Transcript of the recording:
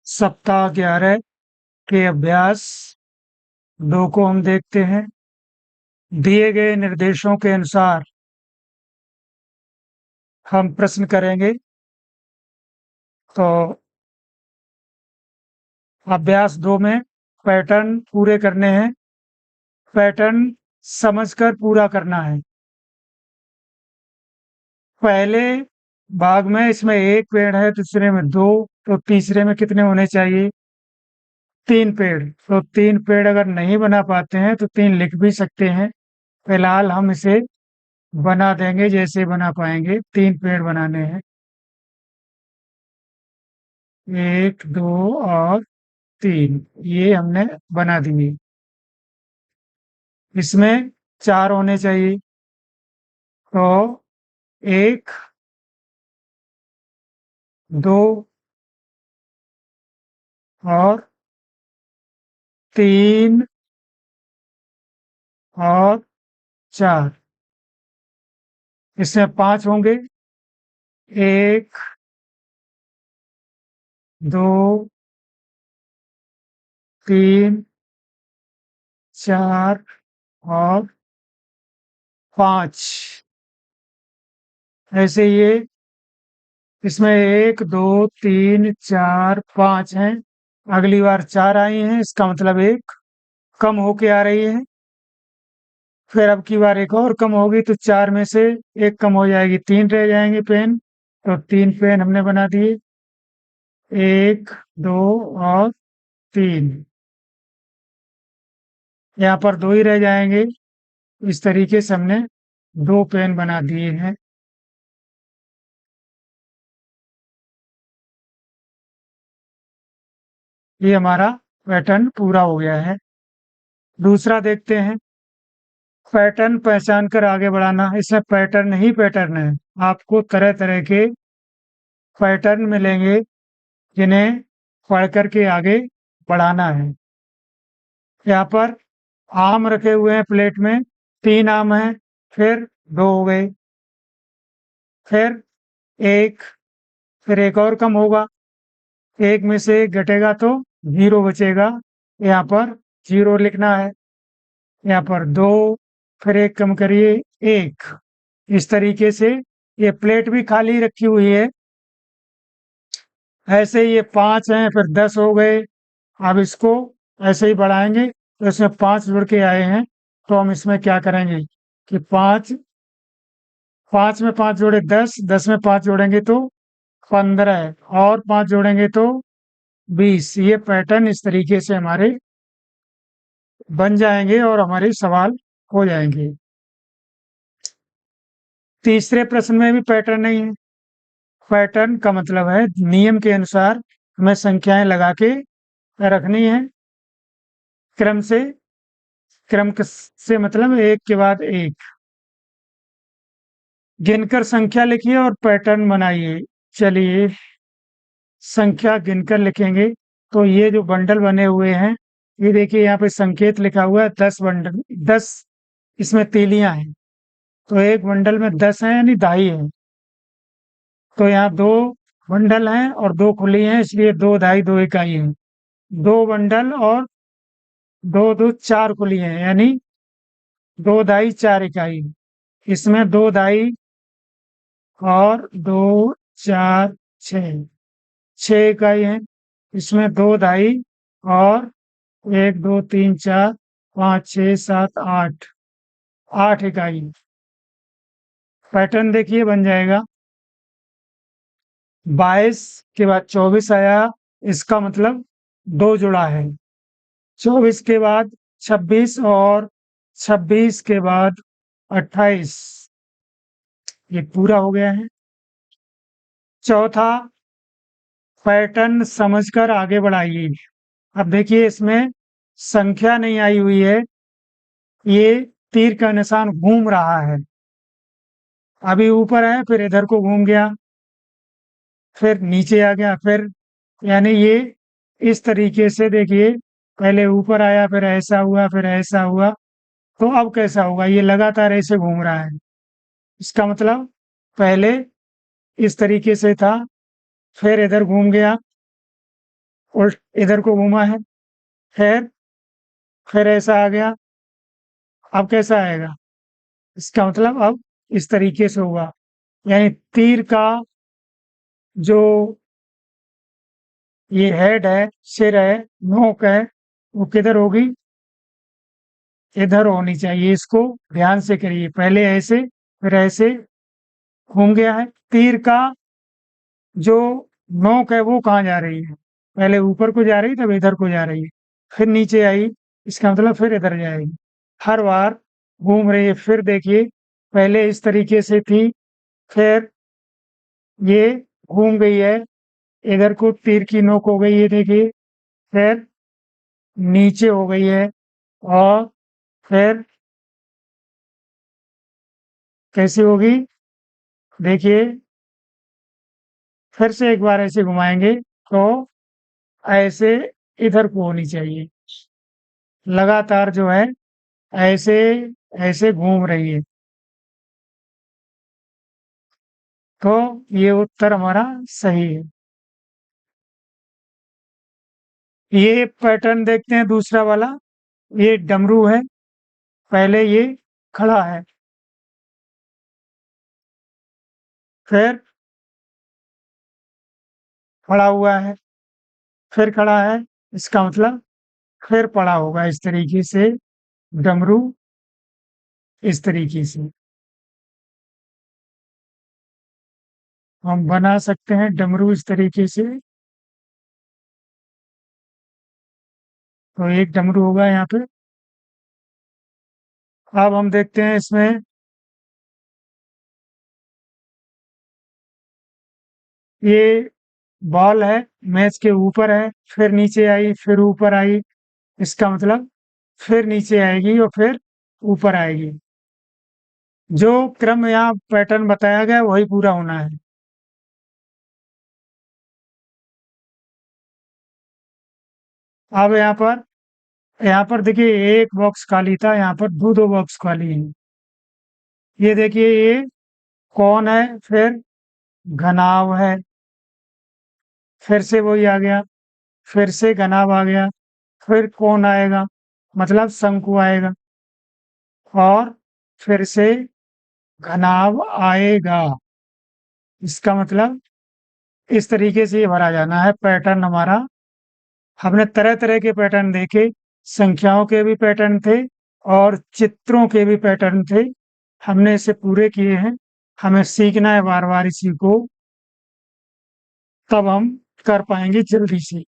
सप्ताह 11 के अभ्यास 2 को हम देखते हैं। दिए गए निर्देशों के अनुसार हम प्रश्न करेंगे। तो अभ्यास 2 में पैटर्न पूरे करने हैं। पैटर्न समझकर पूरा करना है। पहले भाग में इसमें 1 पेड़ है, दूसरे में 2, तो तीसरे में कितने होने चाहिए? 3 पेड़। तो 3 पेड़ अगर नहीं बना पाते हैं तो 3 लिख भी सकते हैं। फिलहाल हम इसे बना देंगे जैसे बना पाएंगे। 3 पेड़ बनाने हैं, 1, 2 और 3। ये हमने बना दिए। इसमें 4 होने चाहिए। तो 1, 2 और 3 और 4। इसमें 5 होंगे। 1, 2, 3, 4 और 5। ऐसे ये इसमें 1, 2, 3, 4, 5 हैं। अगली बार 4 आई हैं, इसका मतलब 1 कम होके आ रही है। फिर अब की बार एक और कम होगी तो 4 में से 1 कम हो जाएगी, 3 रह जाएंगे पेन। तो 3 पेन हमने बना दिए, 1, 2 और 3। यहाँ पर 2 ही रह जाएंगे। इस तरीके से हमने 2 पेन बना दिए हैं। ये हमारा पैटर्न पूरा हो गया है। दूसरा देखते हैं, पैटर्न पहचान कर आगे बढ़ाना। इसमें पैटर्न ही पैटर्न है। आपको तरह तरह के पैटर्न मिलेंगे जिन्हें पढ़ करके आगे बढ़ाना है। यहाँ पर आम रखे हुए हैं प्लेट में, 3 आम हैं, फिर 2 हो गए, फिर 1, फिर एक और कम होगा, 1 में से 1 घटेगा तो 0 बचेगा। यहाँ पर 0 लिखना है। यहाँ पर 2, फिर 1 कम करिए, 1। इस तरीके से ये प्लेट भी खाली रखी हुई है। ऐसे ही ये 5 हैं, फिर 10 हो गए। अब इसको ऐसे ही बढ़ाएंगे तो इसमें 5 जुड़ के आए हैं। तो हम इसमें क्या करेंगे कि 5, 5 में 5 जोड़े 10, 10 में 5 जोड़ेंगे तो 15, और 5 जोड़ेंगे तो 20। ये पैटर्न इस तरीके से हमारे बन जाएंगे और हमारे सवाल हो जाएंगे। तीसरे प्रश्न में भी पैटर्न नहीं है। पैटर्न का मतलब है नियम के अनुसार हमें संख्याएं लगा के रखनी है, क्रम से। से मतलब एक के बाद एक गिनकर संख्या लिखिए और पैटर्न बनाइए। चलिए संख्या गिनकर लिखेंगे। तो ये जो बंडल बने हुए हैं, ये देखिए यहाँ पे संकेत लिखा हुआ है 10 बंडल, 10 इसमें तीलियां हैं। तो एक बंडल में 10 है यानी दाई है। तो यहाँ 2 बंडल हैं और 2 खुली हैं, इसलिए 2 दाई 2 इकाई है। 2 बंडल और 2 2 4 खुली हैं यानी 2 दाई 4 इकाई। इसमें 2 दाई और 2, 4, 6, 6 इकाई है। इसमें 2 दाई और 1, 2, 3, 4, 5, 6, 7, 8, 8 इकाई। पैटर्न देखिए बन जाएगा। 22 के बाद 24 आया, इसका मतलब 2 जुड़ा है। 24 के बाद 26 और 26 के बाद 28, ये पूरा हो गया है। चौथा, पैटर्न समझकर आगे बढ़ाइए। अब देखिए इसमें संख्या नहीं आई हुई है, ये तीर का निशान घूम रहा है। अभी ऊपर है, फिर इधर को घूम गया, फिर नीचे आ गया, फिर यानी ये इस तरीके से देखिए, पहले ऊपर आया, फिर ऐसा हुआ, फिर ऐसा हुआ। तो अब कैसा होगा? ये लगातार ऐसे घूम रहा है। इसका मतलब पहले इस तरीके से था, फिर इधर घूम गया, उल्ट इधर को घुमा है, फिर ऐसा आ गया। अब कैसा आएगा? इसका मतलब अब इस तरीके से होगा, यानी तीर का जो ये हेड है, सिर है, नोक है, वो किधर होगी? इधर होनी चाहिए। इसको ध्यान से करिए, पहले ऐसे फिर ऐसे घूम गया है। तीर का जो नोक है वो कहाँ जा रही है? पहले ऊपर को जा रही, तब इधर को जा रही है, फिर नीचे आई, इसका मतलब फिर इधर जाएगी। हर बार घूम रही है। फिर देखिए, पहले इस तरीके से थी, फिर ये घूम गई है, इधर को तीर की नोक हो गई है, देखिए, फिर नीचे हो गई है, और फिर कैसी होगी? देखिए, फिर से एक बार ऐसे घुमाएंगे तो ऐसे इधर को होनी चाहिए। लगातार जो है ऐसे ऐसे घूम रही है। तो ये उत्तर हमारा सही है। ये पैटर्न देखते हैं दूसरा वाला। ये डमरू है, पहले ये खड़ा है, फिर पड़ा हुआ है, फिर खड़ा है, इसका मतलब फिर पड़ा होगा इस तरीके से डमरू, इस तरीके से हम बना सकते हैं डमरू इस तरीके से। तो एक डमरू होगा यहाँ पे। अब हम देखते हैं इसमें, ये बॉल है, मैच के ऊपर है, फिर नीचे आई, फिर ऊपर आई, इसका मतलब फिर नीचे आएगी और फिर ऊपर आएगी। जो क्रम यहाँ पैटर्न बताया गया वही पूरा होना है। अब यहाँ पर देखिए, एक बॉक्स खाली था, यहाँ पर दो दो बॉक्स खाली हैं। ये देखिए, ये कौन है, फिर घनाव है, फिर से वही आ गया, फिर से घनाव आ गया, फिर कौन आएगा, मतलब शंकु आएगा, और फिर से घनाव आएगा। इसका मतलब इस तरीके से ये भरा जाना है पैटर्न हमारा। हमने तरह तरह के पैटर्न देखे, संख्याओं के भी पैटर्न थे और चित्रों के भी पैटर्न थे, हमने इसे पूरे किए हैं। हमें सीखना है बार बार इसी को, तब हम कर पाएंगे जल्दी से।